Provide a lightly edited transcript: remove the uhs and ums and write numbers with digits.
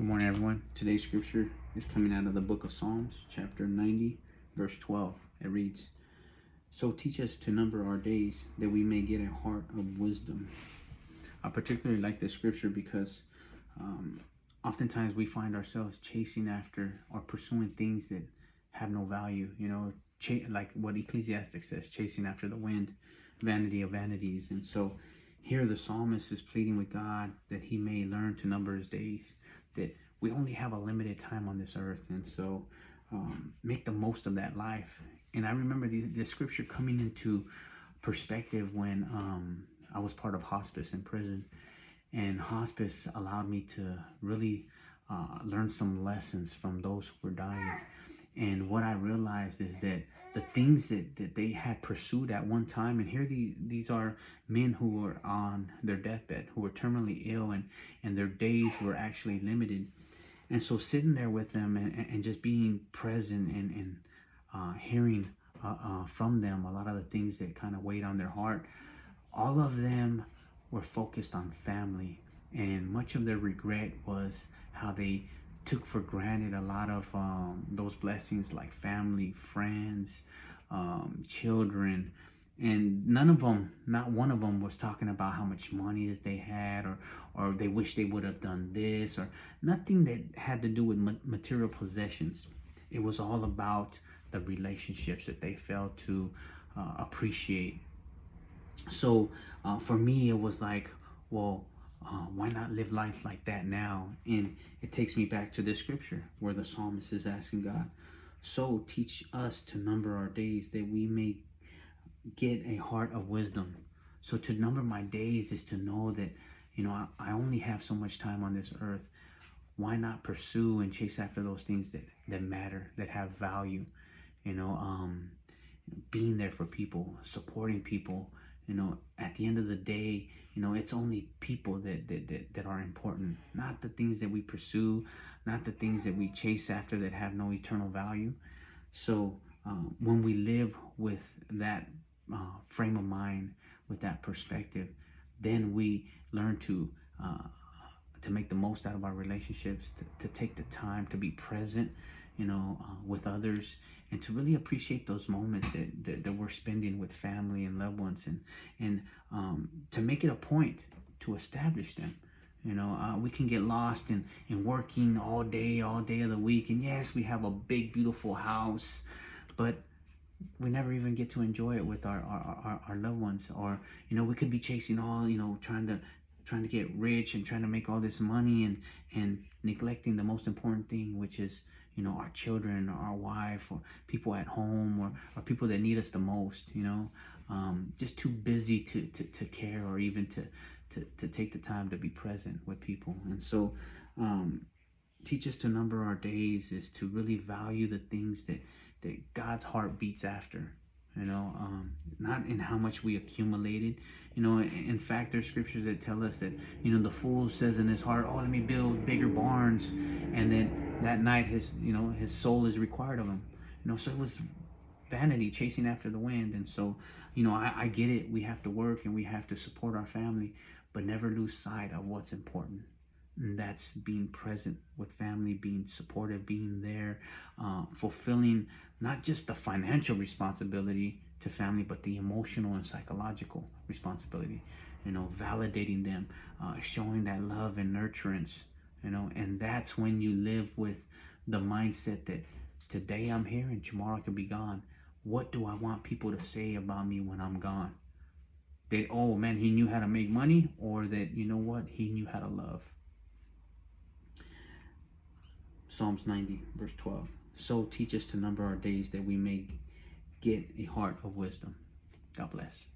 Good morning, everyone. Today's scripture is coming out of the book of Psalms, chapter 90, verse 12. It reads, "So teach us to number our days, that we may get a heart of wisdom." I particularly like this scripture because oftentimes we find ourselves chasing after or pursuing things that have no value. Like what Ecclesiastes says, chasing after the wind, vanity of vanities. And so here the psalmist is pleading with God that he may learn to number his days, that we only have a limited time on this earth. And so make the most of that life. And I remember the scripture coming into perspective when I was part of hospice in prison. And hospice allowed me to really learn some lessons from those who were dying. And what I realized is that the things that they had pursued at one time, and here these are men who were on their deathbed, who were terminally ill, and their days were actually limited. And so sitting there with them and just being present and hearing from them a lot of the things that kind of weighed on their heart, all of them were focused on family. And much of their regret was how they took for granted a lot of those blessings like family, friends, children. And not one of them was talking about how much money that they had, or they wish they would have done this, or nothing that had to do with material possessions. It was all about the relationships that they failed to appreciate. So for me, it was like, well, why not live life like that now? And it takes me back to this scripture where the psalmist is asking God, "So teach us to number our days, that we may get a heart of wisdom." So to number my days is to know that, I only have so much time on this earth. Why not pursue and chase after those things that matter, that have value? Being there for people, supporting people. At the end of the day, it's only people that are important, not the things that we pursue, not the things that we chase after that have no eternal value. So when we live with that frame of mind, with that perspective, then we learn to make the most out of our relationships, to take the time to be present, with others, and to really appreciate those moments that we're spending with family and loved ones, and to make it a point to establish them. We can get lost in working all day of the week, and yes, we have a big, beautiful house, but we never even get to enjoy it with our loved ones. Or we could be chasing all, trying to get rich and trying to make all this money, and neglecting the most important thing, which is our children, or our wife, or people at home, or people that need us the most. Just too busy to care, or even to take the time to be present with people. And so teach us to number our days is to really value the things that God's heart beats after, not in how much we accumulated. In fact, there's scriptures that tell us that, the fool says in his heart, "Oh, let me build bigger barns." And then that night his soul is required of him. So it was vanity, chasing after the wind. And so, I get it. We have to work and we have to support our family, but never lose sight of what's important. And that's being present with family, being supportive, being there, fulfilling not just the financial responsibility to family, but the emotional and psychological responsibility. Validating them, showing that love and nurturance. And that's when you live with the mindset that today I'm here and tomorrow I could be gone. What do I want people to say about me when I'm gone? That, oh man, he knew how to make money, or that, he knew how to love. Psalms 90, verse 12. "So teach us to number our days, that we may get a heart of wisdom." God bless.